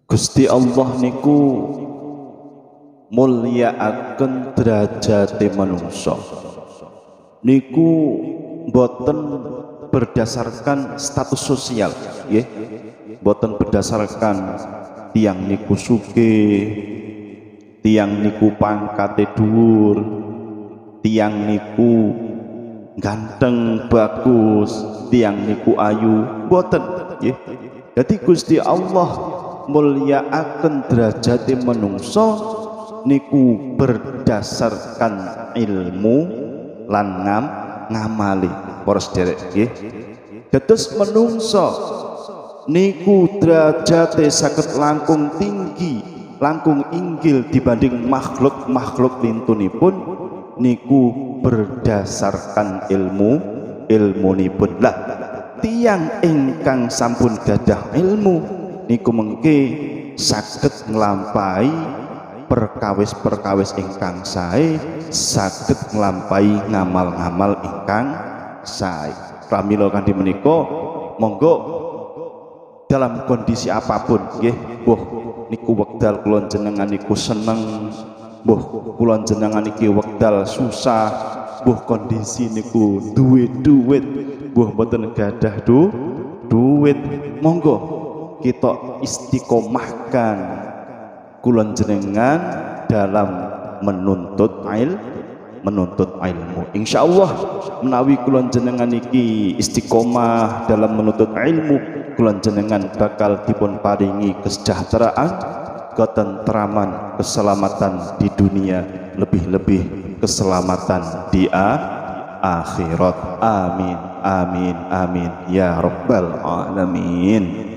Gusti Allah niku mulyakaken derajate manungsa niku boten berdasarkan status sosial, nggih. Boten berdasarkan tiang niku sugih, tiang niku pangkate dhuwur, tiang niku ganteng bagus, tiang niku ayu, boten, nggih. Jadi Gusti Allah mulyakaken derajate manungsa niku berdasarkan ilmu lan ngamali. Para sederek nggih. Dados menungsa niku derajate saged langkung tinggi, langkung inggil dibanding makhluk-makhluk lintunipun niku berdasarkan ilmunipun. Lah tiyang ingkang sampun gadah ilmu niku mengke saged nglampahi perkawis-perkawis ingkang sae, saged nglampahi ngamal-ngamal ingkang sae. Pramila kanthi menika monggo dalam kondisi apapun nggih, mbuh niku wekdal kula jenengan niku seneng, mbuh kula jenengan iki wekdal susah, mbuh kondisi niku duwe duit, mbuh mboten gadah duit, monggo kita istiqomahkan kula jenengan dalam menuntut ilmu. Insyaallah menawi kula jenengan iki istiqomah dalam menuntut ilmu, kula jenengan bakal dipun paringi kesejahteraan, ketentraman, keselamatan di dunia, lebih-lebih keselamatan di akhirat. Amin amin amin ya rabbal alamin.